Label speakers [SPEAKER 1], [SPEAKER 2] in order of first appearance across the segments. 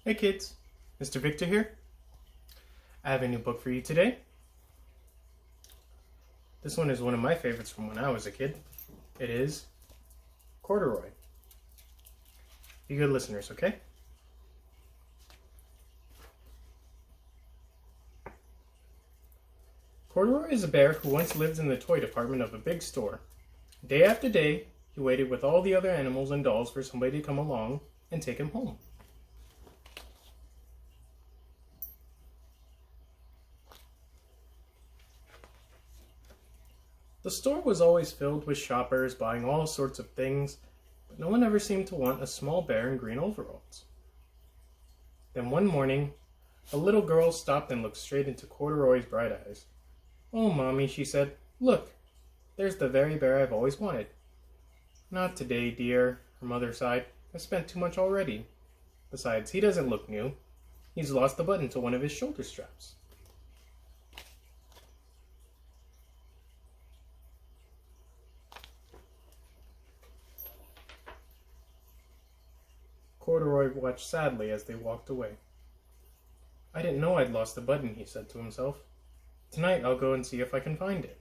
[SPEAKER 1] Hey kids, Mr. Victor here. I have a new book for you today. This one is one of my favorites from when I was a kid. It is Corduroy. Be good listeners, okay? Corduroy is a bear who once lived in the toy department of a big store. Day after day, he waited with all the other animals and dolls for somebody to come along and take him home. The store was always filled with shoppers buying all sorts of things, but no one ever seemed to want a small bear in green overalls. Then one morning, a little girl stopped and looked straight into Corduroy's bright eyes. "Oh, Mommy," she said, "look, there's the very bear I've always wanted." "Not today, dear," her mother sighed. "I've spent too much already. Besides, he doesn't look new. He's lost the button to one of his shoulder straps." Corduroy watched sadly as they walked away. "I didn't know I'd lost the button," he said to himself. "Tonight I'll go and see if I can find it."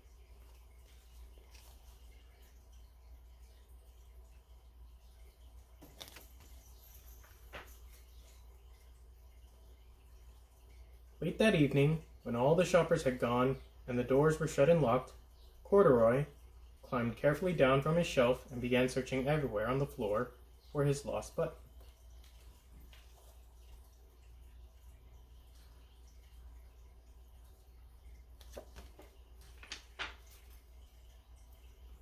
[SPEAKER 1] Late that evening, when all the shoppers had gone and the doors were shut and locked, Corduroy climbed carefully down from his shelf and began searching everywhere on the floor for his lost button.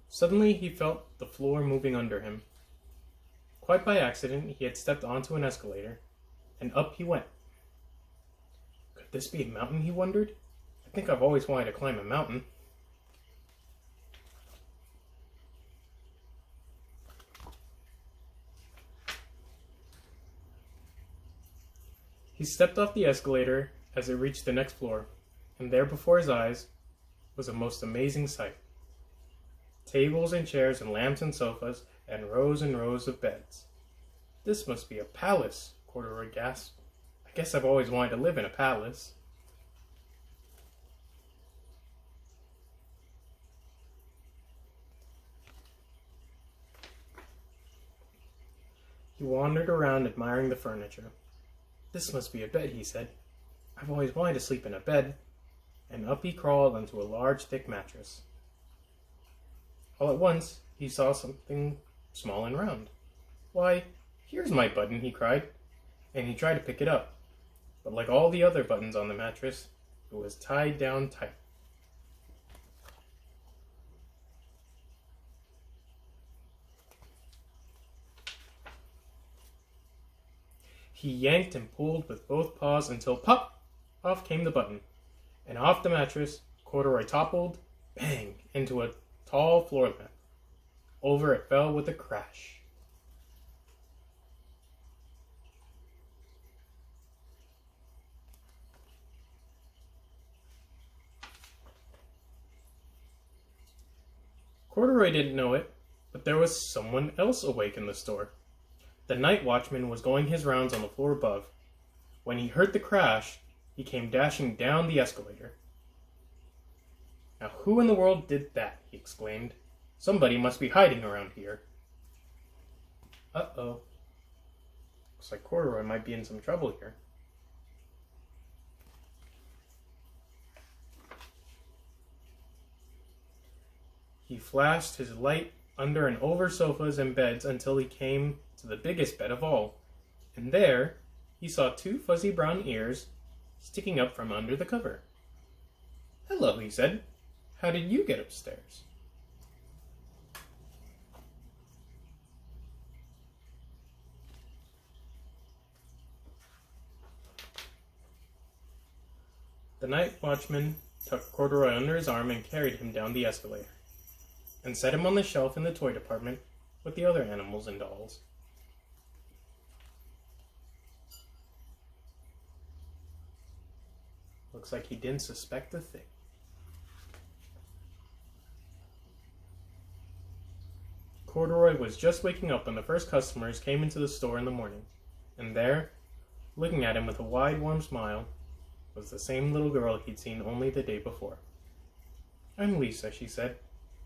[SPEAKER 1] Suddenly he felt the floor moving under him. Quite by accident, he had stepped onto an escalator, and up he went. Could this be a mountain, he wondered? I think I've always wanted to climb a mountain. He stepped off the escalator as it reached the next floor, and there before his eyes was a most amazing sight. Tables and chairs and lamps and sofas and rows of beds. "This must be a palace," Corduroy gasped. "I guess I've always wanted to live in a palace." He wandered around admiring the furniture. "This must be a bed," he said. "I've always wanted to sleep in a bed." And up he crawled onto a large, thick mattress. All at once, he saw something small and round. "Why, here's my button," he cried, and he tried to pick it up. But like all the other buttons on the mattress, it was tied down tight. He yanked and pulled with both paws until pop! Off came the button, and off the mattress, Corduroy toppled, bang, into a tall floor lamp. Over it fell with a crash. Corduroy didn't know it, but there was someone else awake in the store. The night watchman was going his rounds on the floor above. When he heard the crash, he came dashing down the escalator. "Now who in the world did that?" he exclaimed. "Somebody must be hiding around here." Uh-oh. Looks like Corduroy might be in some trouble here. He flashed his light under and over sofas and beds until he came to the biggest bed of all. And there he saw two fuzzy brown ears sticking up from under the cover. "Hello," he said. "How did you get upstairs?" The night watchman tucked Corduroy under his arm and carried him down the escalator, and set him on the shelf in the toy department with the other animals and dolls. Looks like he didn't suspect a thing. Corduroy was just waking up when the first customers came into the store in the morning, and there, Looking at him with a wide, warm smile was the same little girl he'd seen only the day before. "I'm Lisa," she said,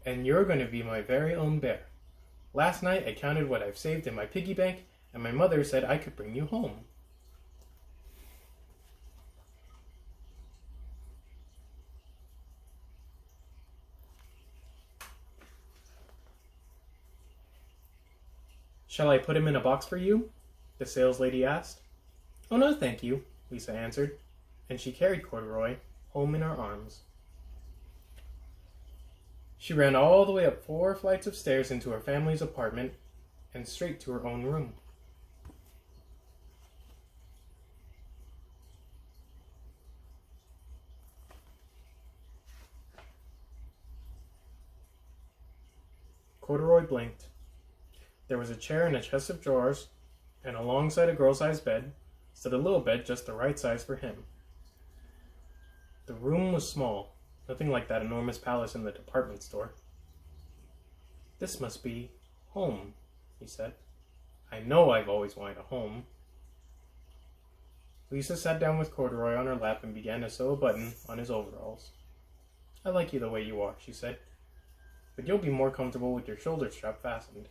[SPEAKER 1] "and you're going to be my very own bear. Last night I counted what I've saved in my piggy bank, and my mother said I could bring you home." "Shall I put him in a box for you?" the saleslady asked. "Oh, no, thank you," Lisa answered, and she carried Corduroy home in her arms. She ran all the way up 4 flights of stairs into her family's apartment and straight to her own room. Corduroy blinked. There was a chair and a chest of drawers, and alongside a girl-sized bed stood a little bed just the right size for him. The room was small, nothing like that enormous palace in the department store. "This must be home," he said. "I know I've always wanted a home." Lisa sat down with Corduroy on her lap and began to sew a button on his overalls. "I like you the way you are," she said, "but you'll be more comfortable with your shoulder strap fastened."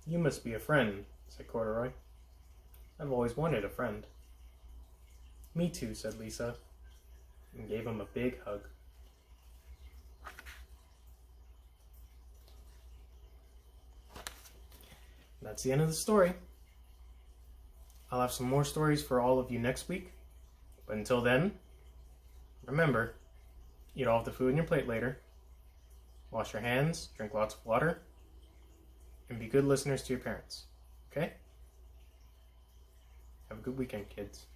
[SPEAKER 1] "You must be a friend," said Corduroy. "I've always wanted a friend." "Me too," said Lisa, and gave him a big hug. That's the end of the story. I'll have some more stories for all of you next week, but until then, remember, eat all of the food on your plate later, wash your hands, drink lots of water, and be good listeners to your parents, okay? Have a good weekend, kids.